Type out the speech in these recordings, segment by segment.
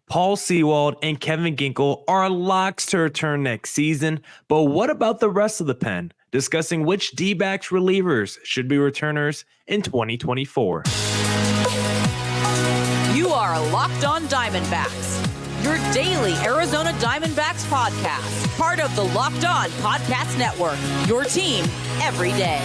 Paul Sewald and Kevin Ginkel are locks to return next season, but what about the rest of the pen? Discussing which Dbacks relievers should be returners in 2024. You are Locked On Diamondbacks, your daily Arizona Diamondbacks podcast, part of the Locked On Podcast Network, your team every day.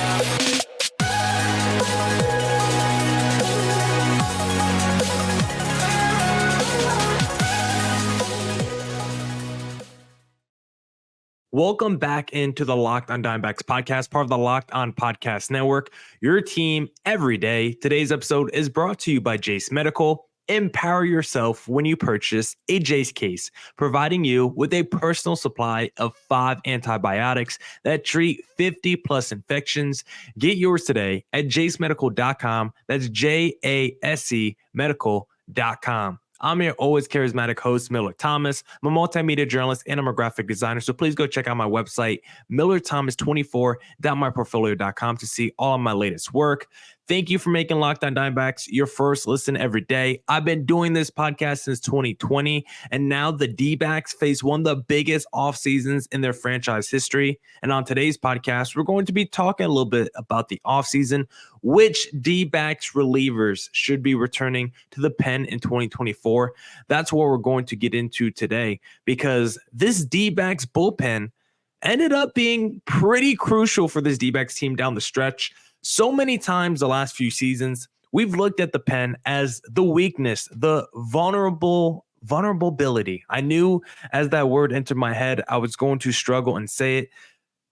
Welcome back into the Locked On Diamondbacks podcast, part of the Locked On Podcast Network, your team every day. Today's episode is brought to you by Jace Medical. Empower yourself when you purchase a Jace case, providing you with a personal supply of 5 antibiotics that treat 50 plus infections. Get yours today at jacemedical.com. That's JASE medical.com. I'm your always charismatic host, Millard Thomas. I'm a multimedia journalist and I'm a graphic designer. So please go check out my website, millardthomas24.myportfolio.com to see all of my latest work. Thank you for making Locked On Diamondbacks your first listen every day. I've been doing this podcast since 2020, and now the Dbacks face one of the biggest off seasons in their franchise history. And on today's podcast, we're going to be talking a little bit about the offseason, which Dbacks relievers should be returning to the pen in 2024. That's what we're going to get into today, because this Dbacks bullpen ended up being pretty crucial for this Dbacks team down the stretch. So many times the last few seasons, we've looked at the pen as the weakness, the vulnerability. I knew as that word entered my head, I was going to struggle and say it.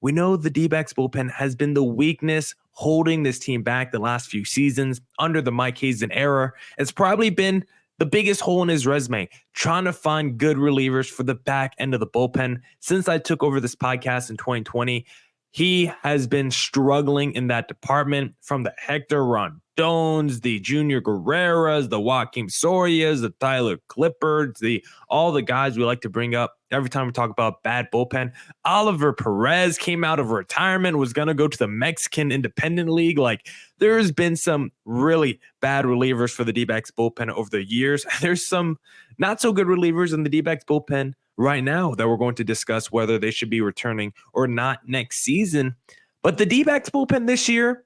We know the Dbacks bullpen has been the weakness holding this team back the last few seasons under the Mike Hazen era. It's probably been the biggest hole in his resume, trying to find good relievers for the back end of the bullpen. Since I took over this podcast in 2020, he has been struggling in that department, from the Hector Rondones, the Junior Guerreras, the Joakim Sorias, the Tyler Clippards, all the guys we like to bring up every time we talk about bad bullpen. Oliver Perez came out of retirement, was going to go to the Mexican Independent League. Like, there's been some really bad relievers for the D-backs bullpen over the years. There's some not so good relievers in the D-backs bullpen right now that we're going to discuss whether they should be returning or not next season. But the D-backs bullpen this year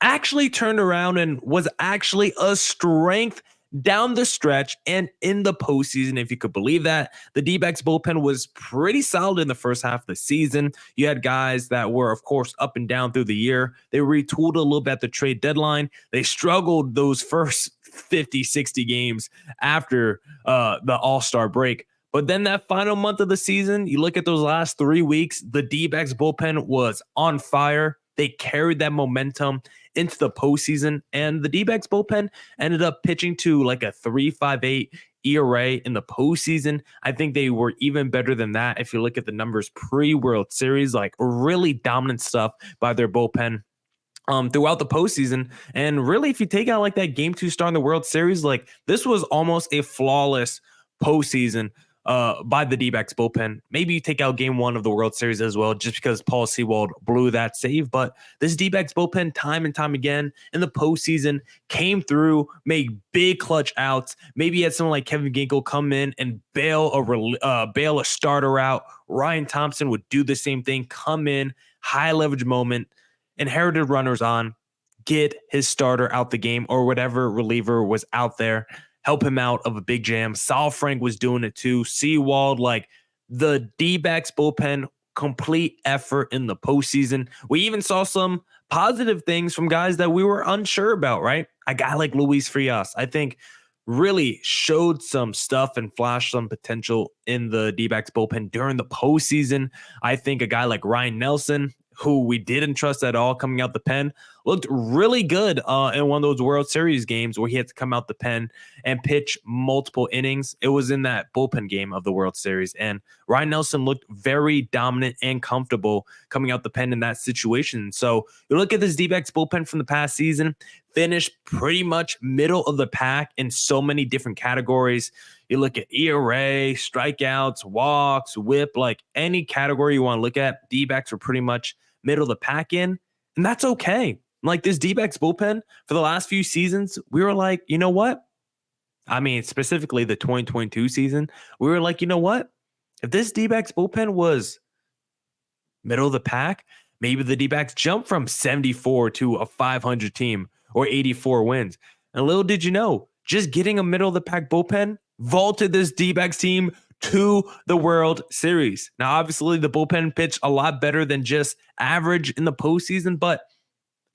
actually turned around and was actually a strength down the stretch and in the postseason, if you could believe that. The D-backs bullpen was pretty solid in the first half of the season. You had guys that were, of course, up and down through the year. They retooled a little bit at the trade deadline. They struggled those first 50, 60 games after the All-Star break. But then that final month of the season, you look at those last 3 weeks, the D-backs bullpen was on fire. They carried that momentum into the postseason, and the D-backs bullpen ended up pitching to like a 3.58 ERA in the postseason. I think they were even better than that if you look at the numbers pre-World Series, like really dominant stuff by their bullpen throughout the postseason. And really, if you take out like that Game 2 start in the World Series, like this was almost a flawless postseason by the D-backs bullpen. Maybe you take out Game 1 of the World Series as well, just because Paul Sewald blew that save. But this D-backs bullpen, time and time again in the postseason, came through, made big clutch outs. Maybe you had someone like Kevin Ginkel come in and bail a starter out. Ryan Thompson would do the same thing, come in, high leverage moment, inherited runners on, get his starter out the game, or whatever reliever was out there, help him out of a big jam. Sal Frank was doing it too. Sewald, like the D-backs bullpen, complete effort in the postseason. We even saw some positive things from guys that we were unsure about, right? A guy like Luis Frias, I think, really showed some stuff and flashed some potential in the D-backs bullpen during the postseason. I think a guy like Ryan Nelson, who we didn't trust at all coming out the pen, looked really good in one of those World Series games where he had to come out the pen and pitch multiple innings. It was in that bullpen game of the World Series, and Ryan Nelson looked very dominant and comfortable coming out the pen in that situation. So you look at this D-backs bullpen from the past season, finished pretty much middle of the pack in so many different categories. You look at ERA, strikeouts, walks, whip, like any category you want to look at, D-backs were pretty much middle of the pack in, and that's okay. Like this D-backs bullpen for the last few seasons, we were like, you know what? I mean, specifically the 2022 season, we were like, you know what? If this D-backs bullpen was middle of the pack, maybe the D-backs jump from 74 to a 500 team or 84 wins. And little did you know, just getting a middle of the pack bullpen vaulted this D-backs team to the World Series. Now, obviously, the bullpen pitched a lot better than just average in the postseason, but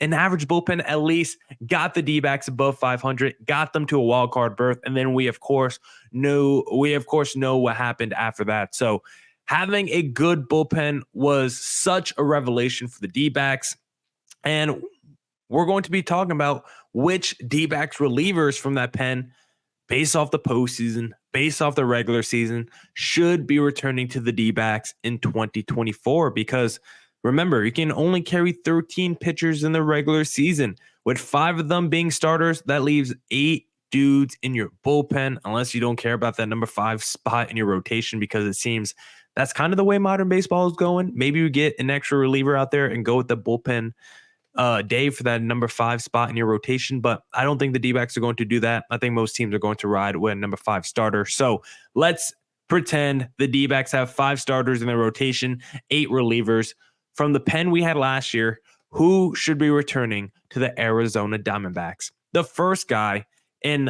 an average bullpen at least got the D-backs above 500, got them to a wild card berth, and then we of course know what happened after that. So having a good bullpen was such a revelation for the D-backs, and we're going to be talking about which D-backs relievers from that pen, based off the postseason, based off the regular season, should be returning to the D-backs in 2024. Because remember, you can only carry 13 pitchers in the regular season. With 5 of them being starters, that leaves 8 dudes in your bullpen, unless you don't care about that number 5 spot in your rotation, because it seems that's kind of the way modern baseball is going. Maybe you get an extra reliever out there and go with the bullpen day for that number 5 spot in your rotation, but I don't think the D-backs are going to do that. I think most teams are going to ride with a number 5 starter. So let's pretend the D-backs have 5 starters in their rotation, 8 relievers. From the pen we had last year, who should be returning to the Arizona Diamondbacks? The first guy, in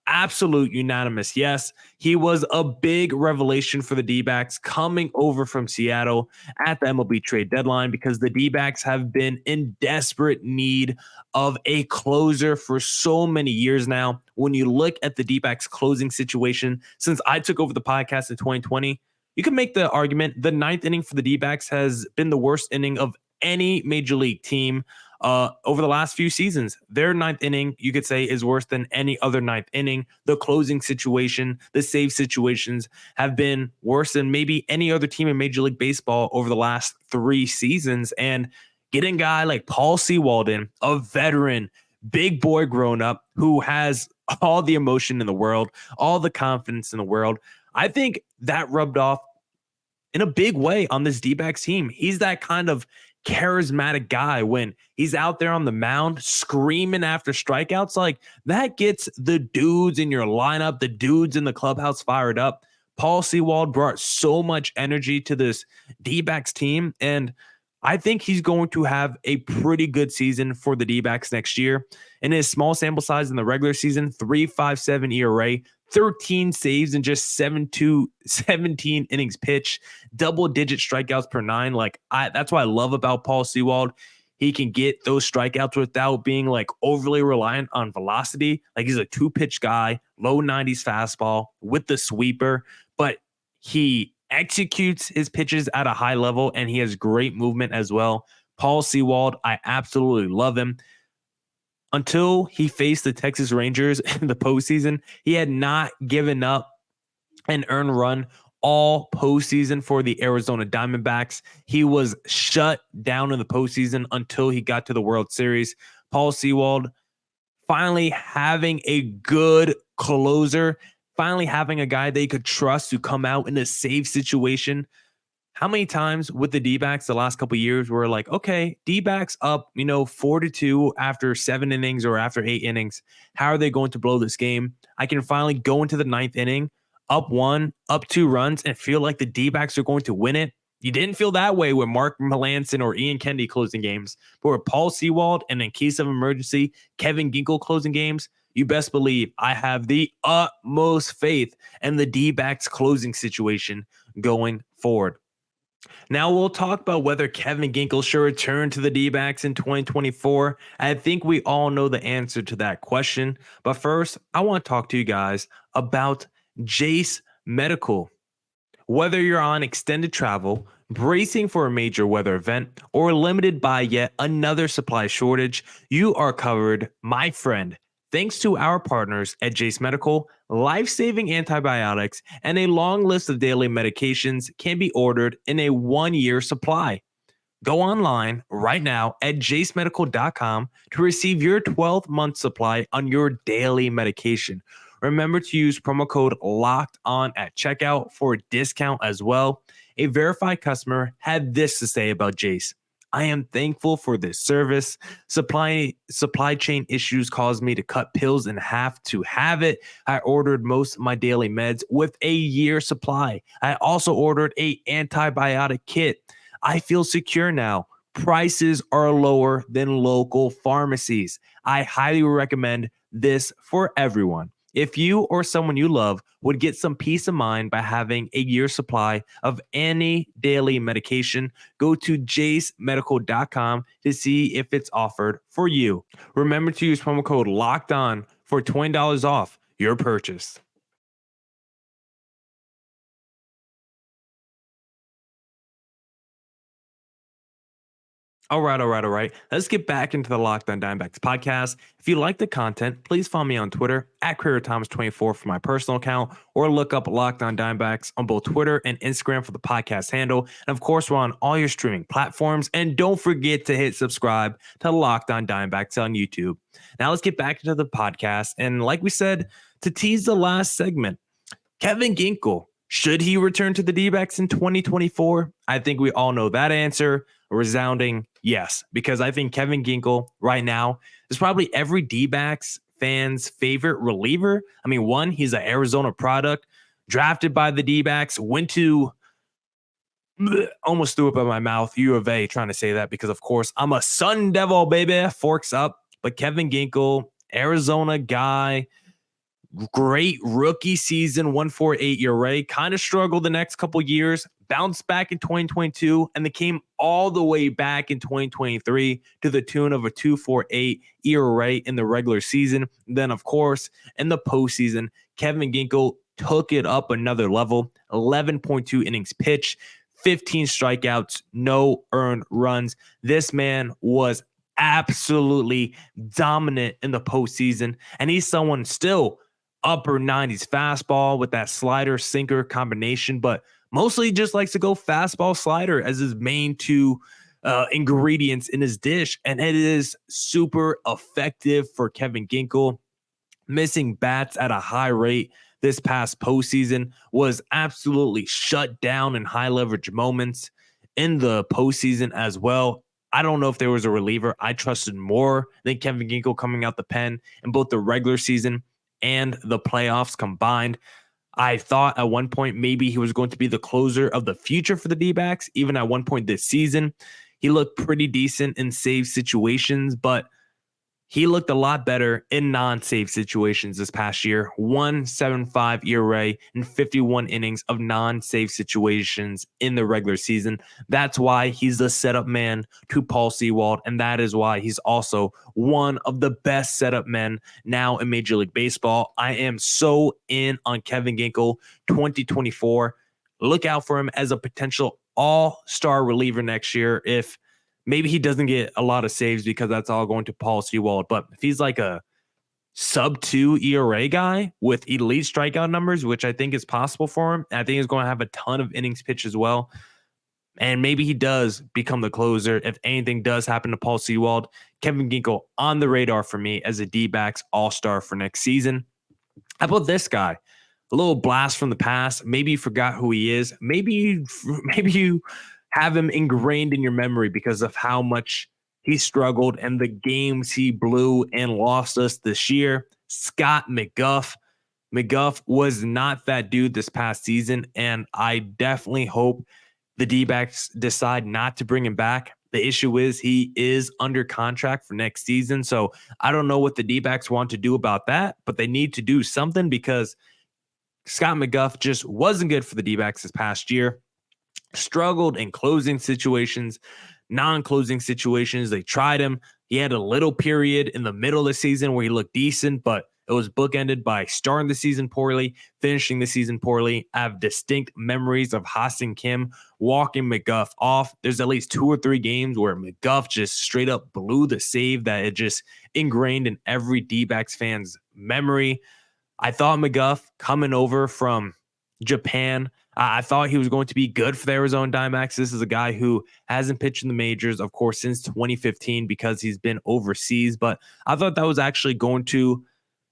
absolute unanimous yes, he was a big revelation for the D-backs coming over from Seattle at the MLB trade deadline, because the D-backs have been in desperate need of a closer for so many years now. When you look at the D-backs closing situation, since I took over the podcast in 2020, you can make the argument the 9th inning for the D-backs has been the worst inning of any major league team over the last few seasons. Their 9th inning, you could say, is worse than any other 9th inning. The closing situation, the save situations have been worse than maybe any other team in Major League Baseball over the last 3 seasons. And getting a guy like Paul Sewald in, a veteran, big boy grown up who has all the emotion in the world, all the confidence in the world, I think that rubbed off in a big way on this D-backs team. He's that kind of charismatic guy when he's out there on the mound screaming after strikeouts. Like, that gets the dudes in your lineup, the dudes in the clubhouse fired up. Paul Sewald brought so much energy to this D-backs team, and I think he's going to have a pretty good season for the D-backs next year. In his small sample size in the regular season, 3.57 ERA, 13 saves in just 17 innings pitched, double-digit strikeouts per 9. That's what I love about Paul Sewald. He can get those strikeouts without being overly reliant on velocity. He's a 2-pitch guy, low 90s fastball with the sweeper, but he executes his pitches at a high level, and he has great movement as well. Paul Sewald, I absolutely love him. Until he faced the Texas Rangers in the postseason, he had not given up an earned run all postseason for the Arizona Diamondbacks. He was shut down in the postseason until he got to the World Series. Paul Sewald finally having a good closer, finally having a guy they could trust to come out in a safe situation. How many times with the D-backs the last couple of years we're like, okay, D-backs up, 4-2 after 7 innings or after 8 innings. How are they going to blow this game? I can finally go into the 9th inning, up 1, up 2 runs, and feel like the D-backs are going to win it. You didn't feel that way with Mark Melancon or Ian Kennedy closing games, but with Paul Sewald and in case of emergency, Kevin Ginkel closing games, you best believe I have the utmost faith in the D-backs closing situation going forward. Now we'll talk about whether Kevin Ginkel should return to the D-backs in 2024. I think we all know the answer to that question. But first, I want to talk to you guys about Jase Medical. Whether you're on extended travel, bracing for a major weather event, or limited by yet another supply shortage, you are covered, my friend. Thanks to our partners at Jase Medical, life-saving antibiotics and a long list of daily medications can be ordered in a 1-year supply. Go online right now at jasemedical.com to receive your 12-month supply on your daily medication. Remember to use promo code LOCKEDON at checkout for a discount as well. A verified customer had this to say about Jase. I am thankful for this service. Supply chain issues caused me to cut pills in half to have it. I ordered most of my daily meds with a year supply. I also ordered a antibiotic kit. I feel secure now. Prices are lower than local pharmacies. I highly recommend this for everyone. If you or someone you love would get some peace of mind by having a year's supply of any daily medication, go to jacemedical.com to see if it's offered for you. Remember to use promo code LOCKEDON for $20 off your purchase. All right. Let's get back into the Locked On Diamondbacks podcast. If you like the content, please follow me on Twitter at CareerThomas24 for my personal account, or look up Locked On Diamondbacks on both Twitter and Instagram for the podcast handle. And of course, we're on all your streaming platforms. And don't forget to hit subscribe to Locked On Diamondbacks on YouTube. Now let's get back into the podcast. And like we said, to tease the last segment, Kevin Ginkel, should he return to the D-backs in 2024? I think we all know that answer. A resounding yes, because I think Kevin Ginkel right now is probably every D-backs fan's favorite reliever. I mean, one, he's an Arizona product, drafted by the D-backs, went to almost threw up in my mouth, U of A, trying to say that because, of course, I'm a Sun Devil, baby, forks up. But Kevin Ginkel, Arizona guy, great rookie season, 1.48 ERA, kind of struggled the next couple years, bounced back in 2022, and they came all the way back in 2023 to the tune of a 2.48 ERA in the regular season. Then, of course, in the postseason, Kevin Ginkel took it up another level, 11.2 innings pitched, 15 strikeouts, no earned runs. This man was absolutely dominant in the postseason, and he's someone still upper 90s fastball with that slider sinker combination, but mostly just likes to go fastball slider as his main two ingredients in his dish. And it is super effective for Kevin Ginkel. Missing bats at a high rate this past postseason, was absolutely shut down in high leverage moments in the postseason as well. I don't know if there was a reliever I trusted more than Kevin Ginkel coming out the pen in both the regular season and the playoffs combined. I thought at one point maybe he was going to be the closer of the future for the D-backs. Even at one point this season, he looked pretty decent in save situations, but he looked a lot better in non-save situations this past year. 1.75 ERA in 51 innings of non-save situations in the regular season. That's why he's the setup man to Paul Sewald, and that is why he's also one of the best setup men now in Major League Baseball. I am so in on Kevin Ginkel 2024. Look out for him as a potential all-star reliever next year if maybe he doesn't get a lot of saves because that's all going to Paul Sewald. But if he's like a sub-2 ERA guy with elite strikeout numbers, which I think is possible for him, I think he's going to have a ton of innings pitched as well. And maybe he does become the closer. If anything does happen to Paul Sewald, Kevin Ginkel on the radar for me as a D-backs all-star for next season. How about this guy? A little blast from the past. Maybe you forgot who he is. Maybe you have him ingrained in your memory because of how much he struggled and the games he blew and lost us this year. Scott McGough. McGough was not that dude this past season, and I definitely hope the D-backs decide not to bring him back. The issue is he is under contract for next season, so I don't know what the D-backs want to do about that, but they need to do something because Scott McGough just wasn't good for the D-backs this past year. Struggled in closing situations, non-closing situations. They tried him. He had a little period in the middle of the season where he looked decent, but it was bookended by starting the season poorly, finishing the season poorly. I have distinct memories of Ha-Seong Kim walking McGough off. There's at least 2 or 3 games where McGough just straight up blew the save that it just ingrained in every D-backs fan's memory. I thought McGough coming over from Japan, I thought he was going to be good for the Arizona Diamondbacks. This is a guy who hasn't pitched in the majors, of course, since 2015 because he's been overseas. But I thought that was actually going to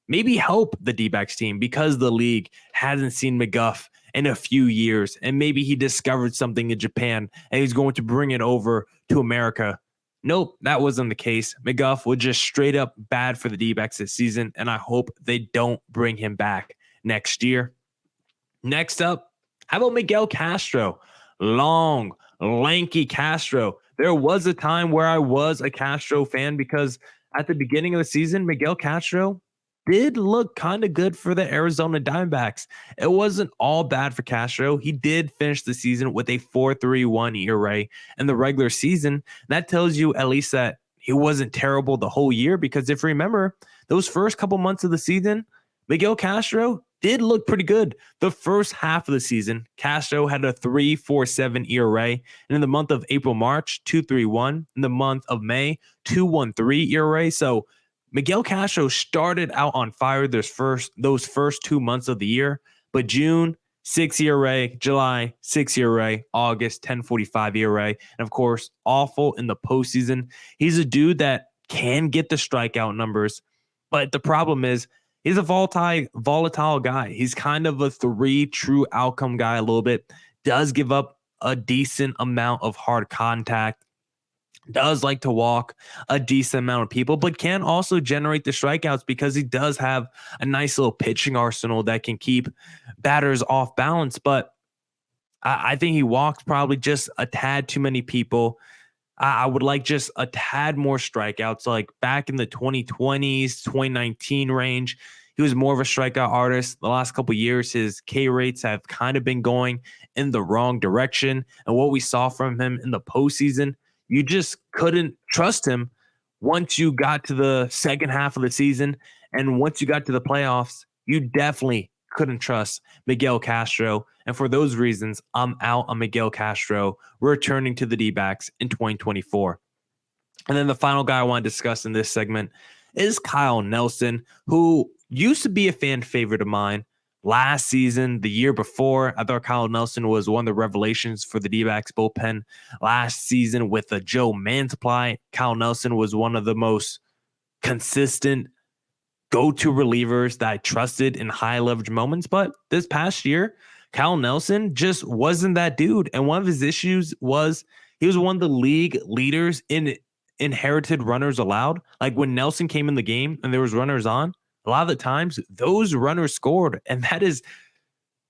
maybe help the D-backs team because the league hasn't seen McGough in a few years, and maybe he discovered something in Japan and he's going to bring it over to America. Nope, that wasn't the case. McGough was just straight up bad for the D-backs this season, and I hope they don't bring him back next year. Next up, how about Miguel Castro? Long, lanky Castro. There was a time where I was a Castro fan because at the beginning of the season, Miguel Castro did look kind of good for the Arizona Diamondbacks. It wasn't all bad for Castro. He did finish the season with a 4.31 ERA in the regular season. That tells you at least that he wasn't terrible the whole year, because if you remember, those first couple months of the season, Miguel Castro did look pretty good. The first half of the season, Castro had a 3.47 ERA. And in the month of April, March, 2.31. In the month of May, 2.13 ERA. So Miguel Castro started out on fire those first 2 months of the year. But June, 6 ERA, July, 6 ERA, August, 10.45 ERA. And of course, awful in the postseason. He's a dude that can get the strikeout numbers. But the problem is, he's a volatile guy. He's kind of a 3 true outcome guy a little bit. Does give up a decent amount of hard contact. Does like to walk a decent amount of people, but can also generate the strikeouts because he does have a nice little pitching arsenal that can keep batters off balance. But I think he walked probably just a tad too many people. I would like just a tad more strikeouts, like back in the 2020s, 2019 range. He was more of a strikeout artist. The last couple of years, his K rates have kind of been going in the wrong direction. And what we saw from him in the postseason, you just couldn't trust him once you got to the second half of the season. And once you got to the playoffs, you definitely couldn't trust Miguel Castro. And for those reasons, I'm out on Miguel Castro returning to the D-backs in 2024. And then the final guy I want to discuss in this segment is Kyle Nelson, who used to be a fan favorite of mine. Last season, the year before, I thought Kyle Nelson was one of the revelations for the D-backs bullpen. Last season with the Joe Mantiply, Kyle Nelson was one of the most consistent go-to relievers that I trusted in high leverage moments. But this past year, Kyle Nelson just wasn't that dude. And one of his issues was he was one of the league leaders in inherited runners allowed. Like when Nelson came in the game and there was runners on, a lot of the times those runners scored. And that is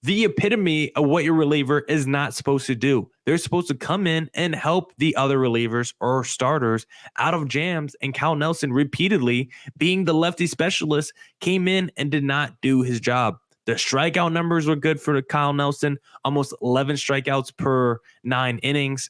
the epitome of what your reliever is not supposed to do. They're supposed to come in and help the other relievers or starters out of jams. And Kyle Nelson, repeatedly being the lefty specialist, came in and did not do his job. The strikeout numbers were good for Kyle Nelson, almost 11 strikeouts per 9 innings.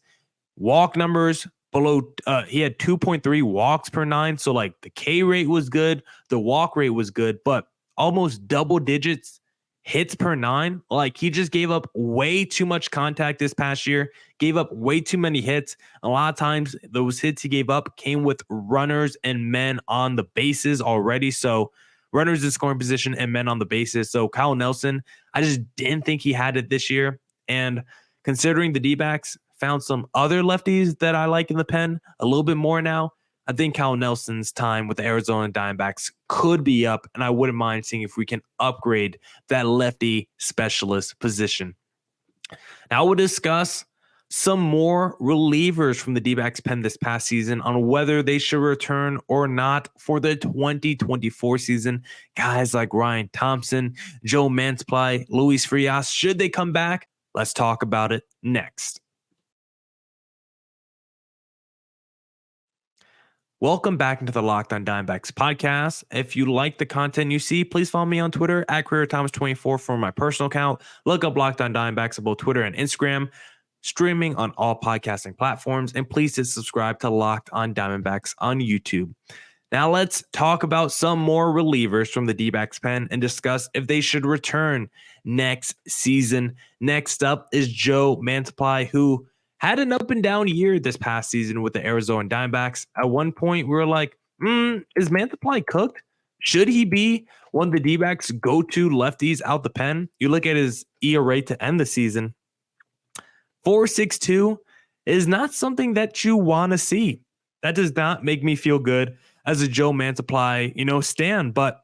Walk numbers below, he had 2.3 walks per 9. So like the K rate was good, the walk rate was good, but almost double digits hits per 9. Like he just gave up way too much contact this past year, gave up way too many hits. A lot of times those hits he gave up came with runners and men on the bases already. So runners in scoring position and men on the bases. So Kyle Nelson, I just didn't think he had it this year. And considering the D-backs found some other lefties that I like in the pen a little bit more now, I think Kyle Nelson's time with the Arizona Diamondbacks could be up, and I wouldn't mind seeing if we can upgrade that lefty specialist position. Now we'll discuss some more relievers from the D-backs pen this past season on whether they should return or not for the 2024 season. Guys like Ryan Thompson, Joe Mantiply, Luis Frias, should they come back? Let's talk about it next. Welcome back into the Locked On Diamondbacks podcast. If you like the content you see, please follow me on Twitter at CareerThomas24 for my personal account. Look up Locked On Diamondbacks on both Twitter and Instagram, streaming on all podcasting platforms. And please hit subscribe to Locked On Diamondbacks on YouTube. Now let's talk about some more relievers from the D-backs pen and discuss if they should return next season. Next up is Joe Mantiply, who had an up and down year this past season with the Arizona Diamondbacks. At one point, we were like, is Mantiply cooked? Should he be one of the D-backs go-to lefties out the pen? You look at his ERA to end the season, 4.62 is not something that you want to see. That does not make me feel good as a Joe Mantiply, stan. But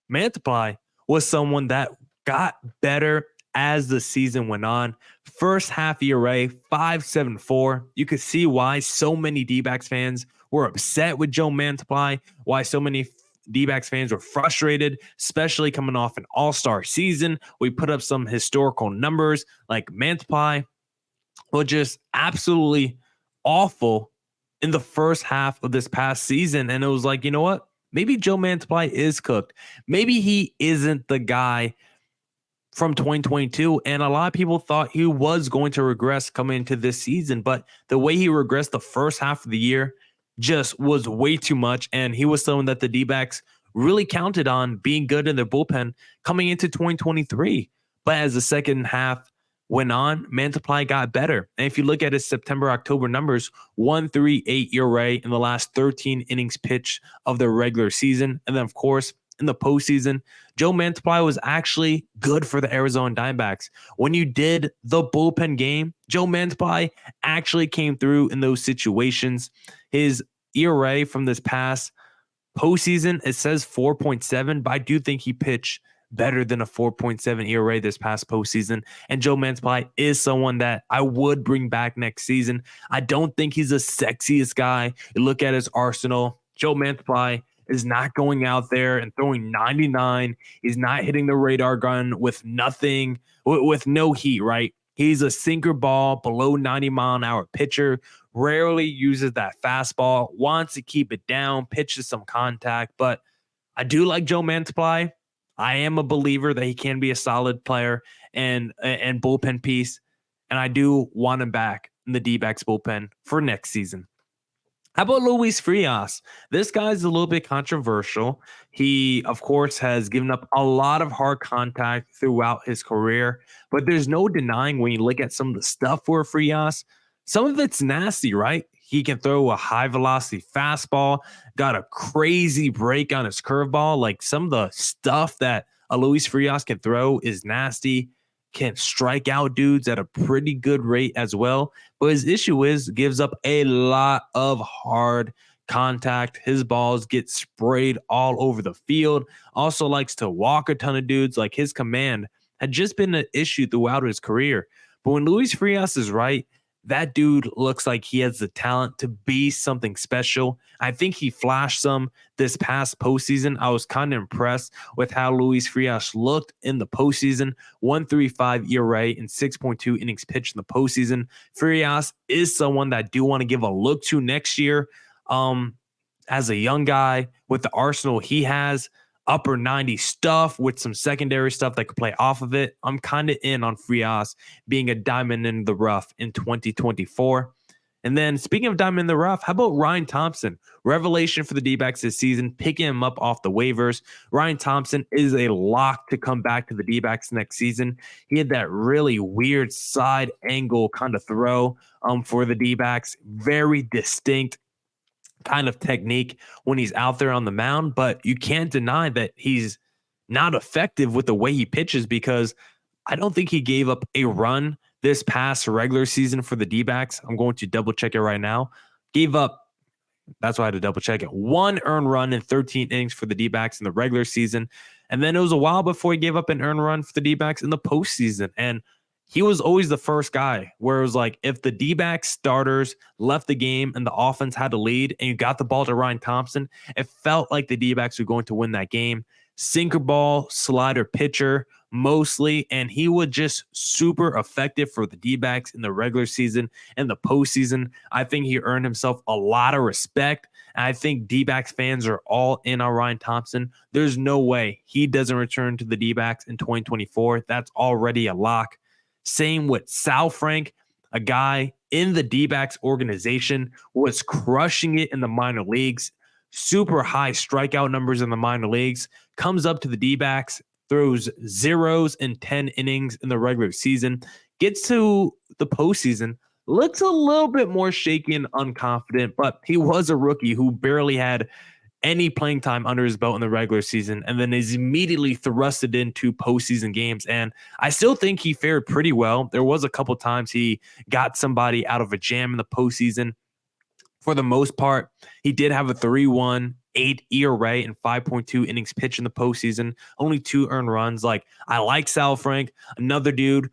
Mantiply was someone that got better as the season went on. First half ERA, 5.74. You could see why so many D-backs fans were upset with Joe Mantiply, why so many D-backs fans were frustrated, especially coming off an all-star season. We put up some historical numbers like Mantiply was just absolutely awful in the first half of this past season. And it was like, you know what? Maybe Joe Mantiply is cooked. Maybe he isn't the guy from 2022. And a lot of people thought he was going to regress coming into this season. But the way he regressed the first half of the year just was way too much. And he was someone that the D-backs really counted on being good in their bullpen coming into 2023. But as the second half went on, Mantiply got better. And if you look at his September-October numbers, 1.38 ERA in the last 13 innings pitched of the regular season. And then, of course, in the postseason, Joe Mantiply was actually good for the Arizona Diamondbacks. When you did the bullpen game, Joe Mantiply actually came through in those situations. His ERA from this past postseason, it says 4.7, but I do think he pitched better than a 4.7 ERA this past postseason. And Joe Mantiply is someone that I would bring back next season. I don't think he's the sexiest guy. You look at his arsenal. Joe Mantiply is not going out there and throwing 99. He's not hitting the radar gun with nothing, with no heat, right? He's a sinker ball, below 90-mile-an-hour pitcher, rarely uses that fastball, wants to keep it down, pitches some contact. But I do like Joe Mantiply. I am a believer that he can be a solid player and bullpen piece. And I do want him back in the D-backs bullpen for next season. How about Luis Frias? This guy's a little bit controversial. He, of course, has given up a lot of hard contact throughout his career, but there's no denying when you look at some of the stuff for Frias, some of it's nasty, right? He can throw a high velocity fastball, got a crazy break on his curveball. Like some of the stuff that a Luis Frias can throw is nasty, can strike out dudes at a pretty good rate as well. But his issue is gives up a lot of hard contact. His balls get sprayed all over the field. Also likes to walk a ton of dudes. Like his command had just been an issue throughout his career. But when Luis Frias is right, that dude looks like he has the talent to be something special. I think he flashed some this past postseason. I was kind of impressed with how Luis Frias looked in the postseason. 1.35 ERA in 6.2 innings pitched in the postseason. Frias is someone that I do want to give a look to next year. As a young guy with the arsenal he has, upper 90 stuff with some secondary stuff that could play off of it. I'm kind of in on Frias being a diamond in the rough in 2024. And then speaking of diamond in the rough, how about Ryan Thompson? Revelation for the D-backs this season, picking him up off the waivers. Ryan Thompson is a lock to come back to the D-backs next season. He had that really weird side angle kind of throw for the D-backs. Very distinct kind of technique when he's out there on the mound, but you can't deny that he's not effective with the way he pitches, because I don't think he gave up a run this past regular season for the D-backs. I'm going to double check it right now. Gave up, that's why I had to double check it, 1 earned run in 13 innings for the D-backs in the regular season. And then it was a while before he gave up an earned run for the D-backs in the postseason. And he was always the first guy where it was like, if the D-backs starters left the game and the offense had to lead and you got the ball to Ryan Thompson, it felt like the D-backs were going to win that game. Sinker ball, slider pitcher mostly, and he was just super effective for the D-backs in the regular season and the postseason. I think he earned himself a lot of respect, and I think D-backs fans are all in on Ryan Thompson. There's no way he doesn't return to the D-backs in 2024. That's already a lock. Same with Sal Frank, a guy in the D-backs organization, was crushing it in the minor leagues. Super high strikeout numbers in the minor leagues. Comes up to the D-backs, throws zeros in 10 innings in the regular season. Gets to the postseason, looks a little bit more shaky and unconfident, but he was a rookie who barely had any playing time under his belt in the regular season, and then is immediately thrusted into postseason games. And I still think he fared pretty well. There was a couple times he got somebody out of a jam in the postseason. For the most part, he did have a 3-1 .8 ERA and 5.2 innings pitched in the postseason, only 2 earned runs. Like, I like Sal Frank, another dude,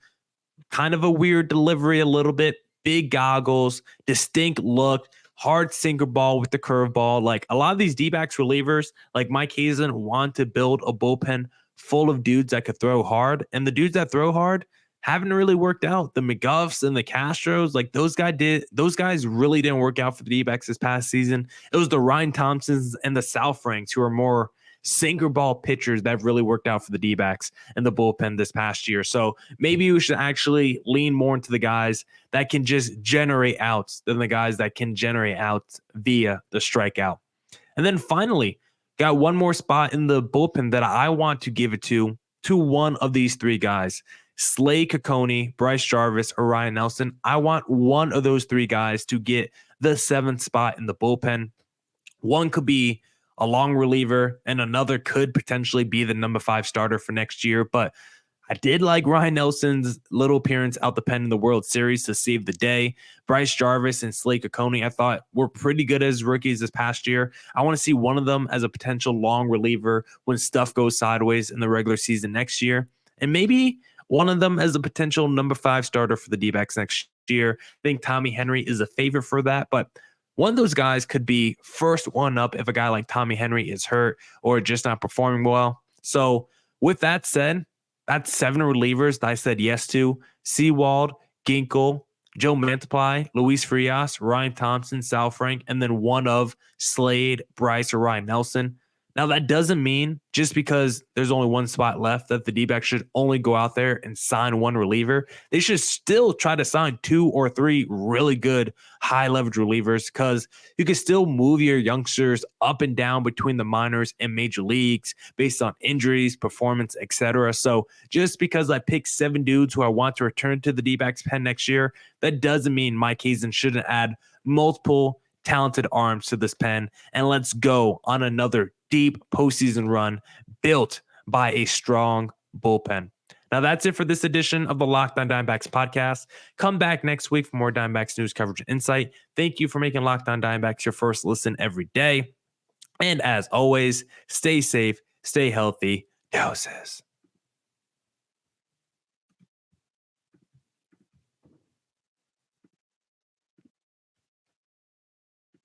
kind of a weird delivery a little bit, big goggles, distinct look, hard sinker ball with the curveball. Like, a lot of these D-backs relievers, like Mike Hazen, want to build a bullpen full of dudes that could throw hard. And the dudes that throw hard haven't really worked out. The McGuffs and the Castros, like those guys really didn't work out for the D-backs this past season. It was the Ryan Thompsons and the Sal Franks who are more sinker ball pitchers that really worked out for the D-backs and the bullpen this past year. So maybe we should actually lean more into the guys that can just generate outs than the guys that can generate outs via the strikeout. And then finally, got one more spot in the bullpen that I want to give it to one of these 3 guys. Slade Cecconi, Bryce Jarvis, or Ryan Nelson. I want one of those 3 guys to get the 7th spot in the bullpen. One could be a long reliever, and another could potentially be the number 5 starter for next year. But I did like Ryan Nelson's little appearance out the pen in the World Series to save the day. Bryce Jarvis and Slade Cecconi, I thought, were pretty good as rookies this past year. I want to see one of them as a potential long reliever when stuff goes sideways in the regular season next year. And maybe one of them as a potential number 5 starter for the D-backs next year. I think Tommy Henry is a favorite for that, but one of those guys could be first one up if a guy like Tommy Henry is hurt or just not performing well. So with that said, that's 7 relievers that I said yes to: Sewald, Ginkel, Joe Mantiply, Luis Frias, Ryan Thompson, Sal Frank, and then one of Slade, Bryce, or Ryan Nelson. Now, that doesn't mean just because there's only one spot left that the D-backs should only go out there and sign one reliever. They should still try to sign 2 or 3 really good high leverage relievers, because you can still move your youngsters up and down between the minors and major leagues based on injuries, performance, etc. So just because I picked 7 dudes who I want to return to the D-backs pen next year, that doesn't mean Mike Hazen shouldn't add multiple talented arms to this pen, and let's go on another deep postseason run built by a strong bullpen. Now, that's it for this edition of the Locked On Diamondbacks podcast. Come back next week for more Diamondbacks news, coverage, and insight. Thank you for making Locked On Diamondbacks your first listen every day. And as always, stay safe, stay healthy. Doses.